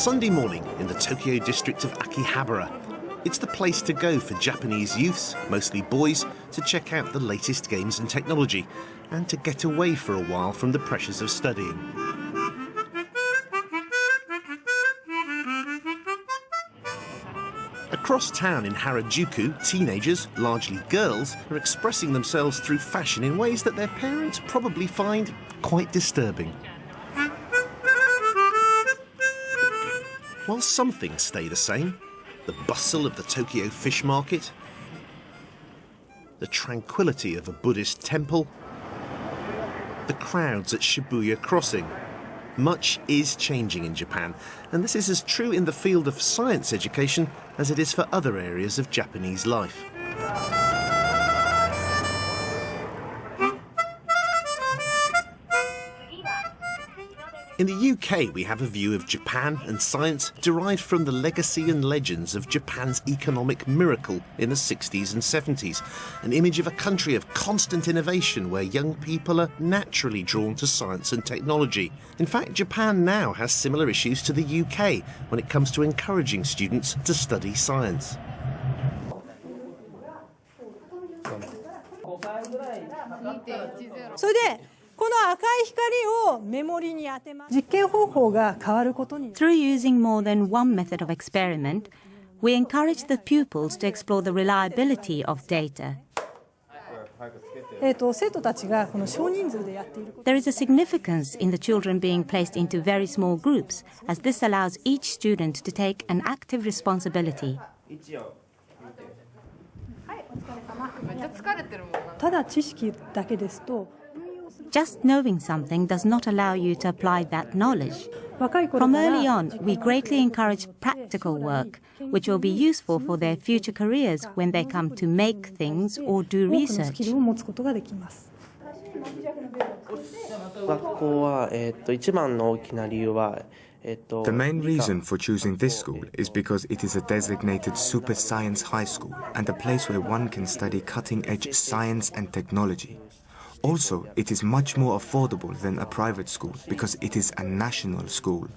Sunday morning in the Tokyo district of Akihabara. It's the place to go for Japanese youths, mostly boys, to check out the latest games and technology and to get away for a while from the pressures of studying. Across town in Harajuku, teenagers, largely girls, are expressing themselves through fashion in ways that their parents probably find quite disturbing. While some things stay the same, the bustle of the Tokyo fish market, the tranquility of a Buddhist temple, the crowds at Shibuya Crossing, much is changing in Japan, and this is as true in the field of science education as it is for other areas of Japanese life. In the UK, we have a view of Japan and science derived from the legacy and legends of Japan's economic miracle in the 60s and 70s, an image of a country of constant innovation where young people are naturally drawn to science and technology. In fact, Japan now has similar issues to the UK when it comes to encouraging students to study science. Through using more than one method of experiment, we encourage the pupils to explore the reliability of data. There is a significance in the children being placed into very small groups, as this allows each student to take an active responsibility. Just knowing something does not allow you to apply that knowledge. From early on, we greatly encourage practical work, which will be useful for their future careers when they come to make things or do research. The main reason for choosing this school is because it is a designated super science high school and a place where one can study cutting-edge science and technology. Also, it is much more affordable than a private school because it is a national school.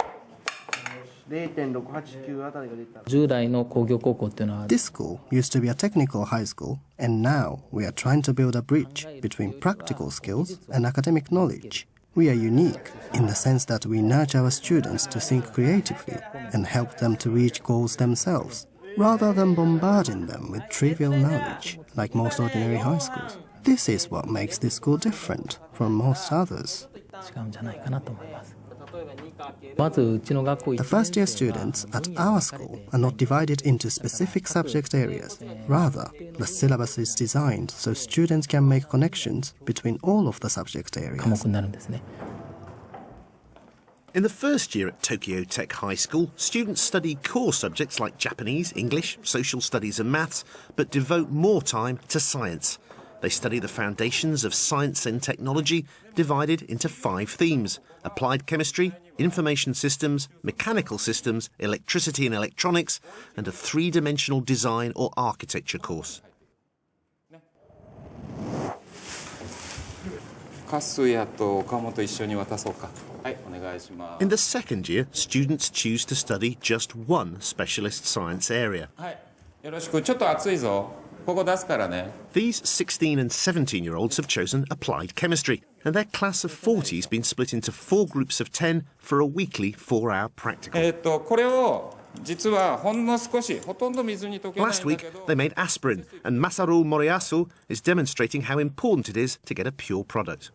This school used to be a technical high school, and now we are trying to build a bridge between practical skills and academic knowledge. We are unique in the sense that we nurture our students to think creatively and help them to reach goals themselves, rather than bombarding them with trivial knowledge like most ordinary high schools. This is what makes this school different from most others. The first-year students at our school are not divided into specific subject areas. Rather, the syllabus is designed so students can make connections between all of the subject areas. In the first year at Tokyo Tech High School, students study core subjects like Japanese, English, social studies and maths, but devote more time to science. They study the foundations of science and technology, divided into 5 themes: applied chemistry, information systems, mechanical systems, electricity and electronics, and a 3-dimensional design or architecture course. In the second year, students choose to study just one specialist science area. These 16 and 17-year-olds have chosen applied chemistry, and their class of 40 has been split into 4 groups of 10 for a weekly 4-hour practical. Last week, they made aspirin, and Masaru Moriyasu is demonstrating how important it is to get a pure product.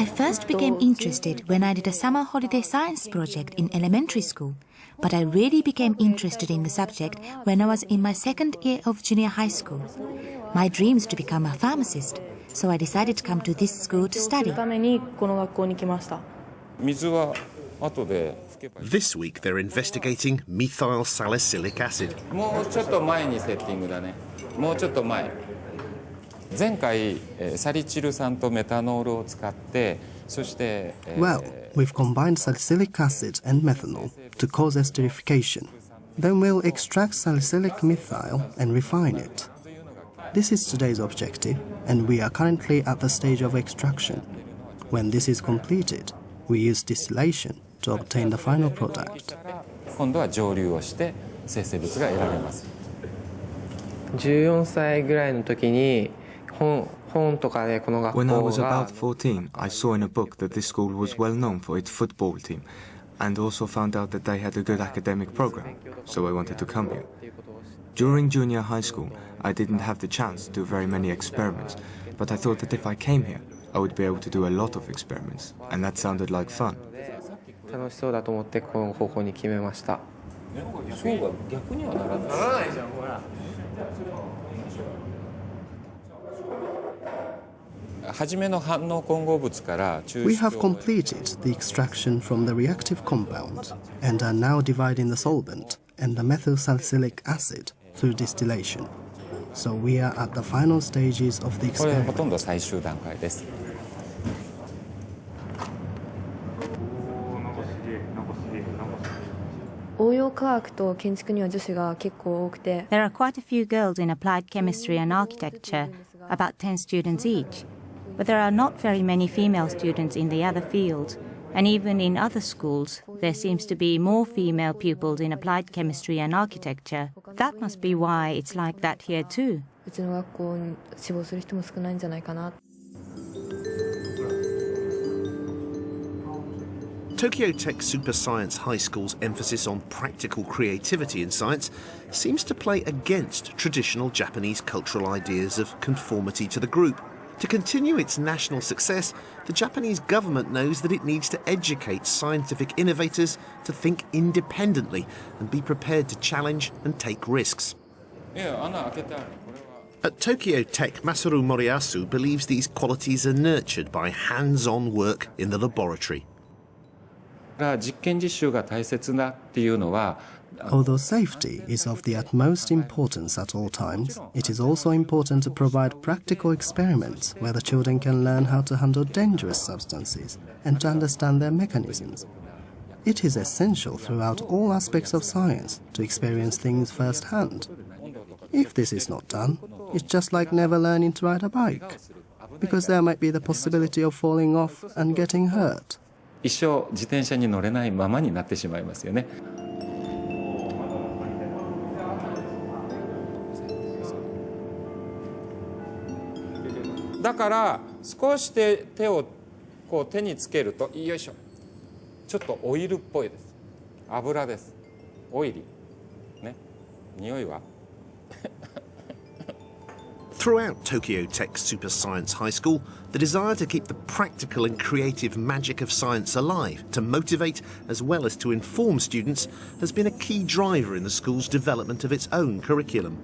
I first became interested when I did a summer holiday science project in elementary school, but I really became interested in the subject when I was in my second year of junior high school. My dream is to become a pharmacist, so I decided to come to this school to study. This week they're investigating methyl salicylic acid. Well, we've combined salicylic acid and methanol to cause esterification. Then we'll extract salicylic methyl and refine it. This is today's objective, and we are currently at the stage of extraction. When this is completed, we use distillation to obtain the final product. 今度は蒸留をして生成物が得られます。14歳ぐらいの時に本とかでこの学校が When I was about 14, I saw in a book that this school was well known for its football team, and also found out that they had a good academic program, so I wanted to come here. During junior high school, I didn't have the chance to do very many experiments, but I thought that if I came here, I would be able to do a lot of experiments, and that sounded like fun. 楽しそうだと思ってこの高校に決めました。そうは逆にはならない。ならないじゃんほら。初めの反応混合物から抽出を We have completed the extraction from the reactive compound and are now dividing the solvent and the methyl salicylic acid through distillation. So we are at the final stages of the これはほ experiment. とんど最終段階です。応用科学と建築には女子が結構多くて There are quite a few girls in applied chemistry and architecture, about 10 students each. But there are not very many female students in the other fields, and even in other schools, there seems to be more female pupils in applied chemistry and architecture. That must be why it's like that here too. うちの学校に志望する人も少ないんじゃないかな。Tokyo Tech Super Science High School's emphasis on practical creativity in science seems to play against traditional Japanese cultural ideas of conformity to the group. To continue its national success, the Japanese government knows that it needs to educate scientific innovators to think independently and be prepared to challenge and take risks. いや、穴開けてある。これは At Tokyo Tech, Masaru Moriyasu believes these qualities are nurtured by hands-on work in the laboratory. 実験実習が大切だっていうのは Although safety is of the utmost importance at all times, it is also important to provide practical experiments where the children can learn how to handle dangerous substances and to understand their mechanisms. It is essential throughout all aspects of science to experience things firsthand. If this is not done, it's just like never learning to ride a bike, because there might be the possibility of falling off and getting hurt. 一生自転車に乗れないままになってしまいますよね。だから少し手をこう手につけるとよいしょ、ちょっとオイルっぽいです。油です。オイリーね。匂いはThroughout Tokyo Tech Super Science High School, the desire to keep the practical and creative magic of science alive, to motivate as well as to inform students, has been a key driver in the school's development of its own curriculum.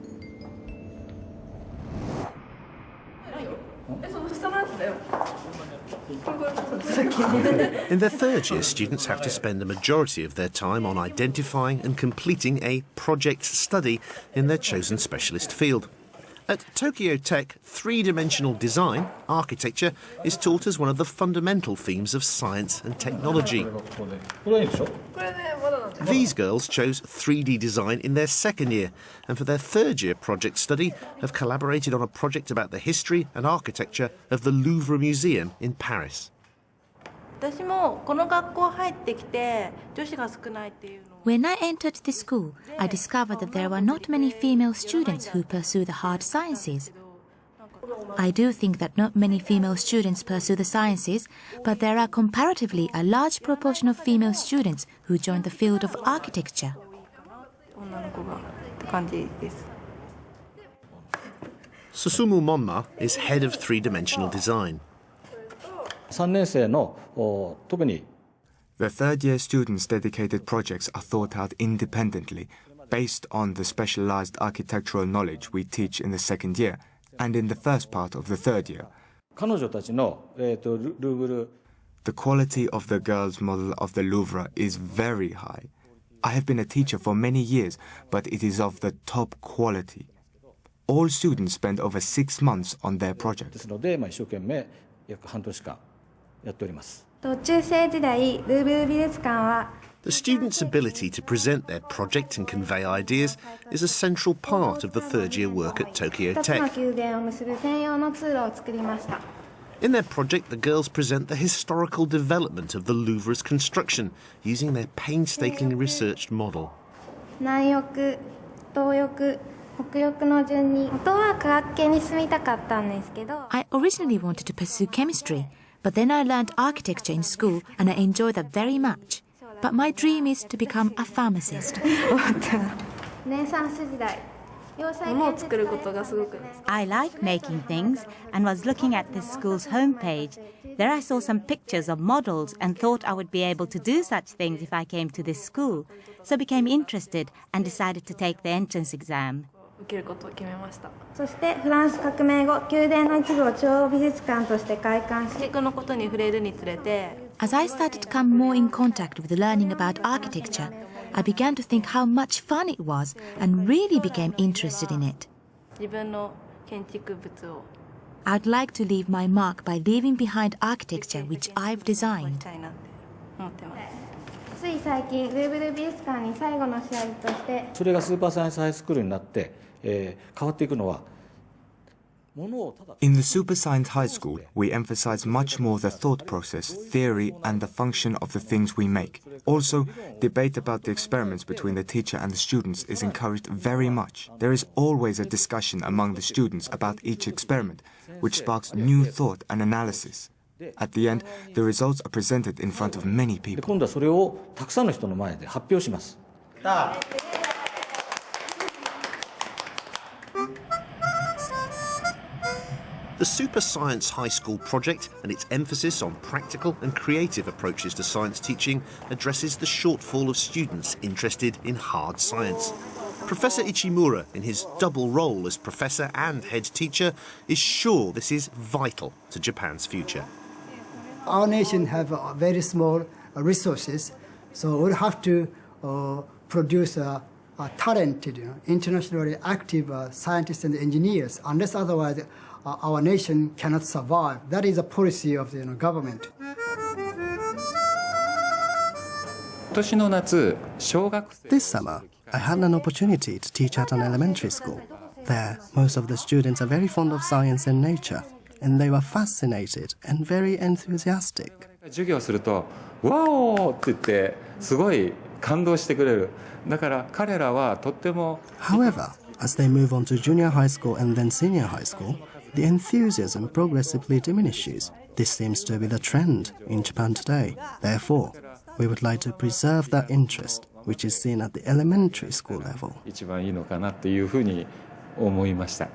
In their third year, students have to spend the majority of their time on identifying and completing a project study in their chosen specialist field. At Tokyo Tech, three-dimensional design, architecture, is taught as one of the fundamental themes of science and technology. These girls chose 3D design in their second year, and for their third year project study have collaborated on a project about the history and architecture of the Louvre Museum in Paris. 私もこの学校入ってきて女子が少ないっていうの When I entered the school, I discovered that there were not many female students who pursue the hard sciences. I do think that not many female students pursue the sciences, but there are comparatively a large proportion of female students who join the field of architecture. 女の子がって感じです。 Susumu Monma is head of three-dimensional design. 3年生の特に The third-year students' dedicated projects are thought out independently, based on the specialized architectural knowledge we teach in the second year and in the first part of the third year. 彼女たちの、ルーブル The quality of the girls' model of the Louvre is very high. I have been a teacher for many years, but it is of the top quality. All students spend over 6 months on their で project. すので、一生懸命約半年間やっております。中世時代ルーブル美術館は The students' ability to present their project and convey ideas is a central part of the third-year work at Tokyo Tech. In their project, the girls present the historical development of the Louvre's construction using their painstakingly researched model. I originally wanted to pursue chemistry, but then I learned architecture in school and I enjoy that very much. But my dream is to become a pharmacist. I like making things and was looking at this school's homepage. There I saw some pictures of models and thought I would be able to do such things if I came to this school. So became interested and decided to take the entrance exam. As I started to come more in contact with learning about architecture, I began to think how much fun it was and really became interested in it. I'd like to leave my mark by leaving behind architecture which I've designed. つい最近ウェーブル美術館に最後の試合としてそれがスーパーサイエンスハイスクールになって、変わっていくのは In the Super Science High School, we emphasize much more the thought process, theory, and the function of the things we make. Also, debate about the experiments between the teacher and the students is encouraged very much. There is always a discussion among the students about each experiment, which sparks new thought and analysis. At the end, the results are presented in front of many people. 今度はそれをたくさんの人の前で発表します。The Super Science High School project and its emphasis on practical and creative approaches to science teaching addresses the shortfall of students interested in hard science. Professor Ichimura, in his double role as professor and head teacher, is sure this is vital to Japan's future. Our nation have very small resources, so we'll have to produce talented, internationally active scientists and engineers, unless otherwise our nation cannot survive. That is a policy of the government. This summer, I had an opportunity to teach at an elementary school. There, most of the students are very fond of science and nature, and they were fascinated and very enthusiastic. 授業すると「ワオ!」って言ってすごい感動してくれる。だから彼らはとっても。However, as they move on to junior high school and then senior high school, the enthusiasm progressively diminishes. This seems to be the trend in Japan today. Therefore, we would like to preserve that interest, which is seen at the elementary school level. 一番いいのかなというふうに思いました。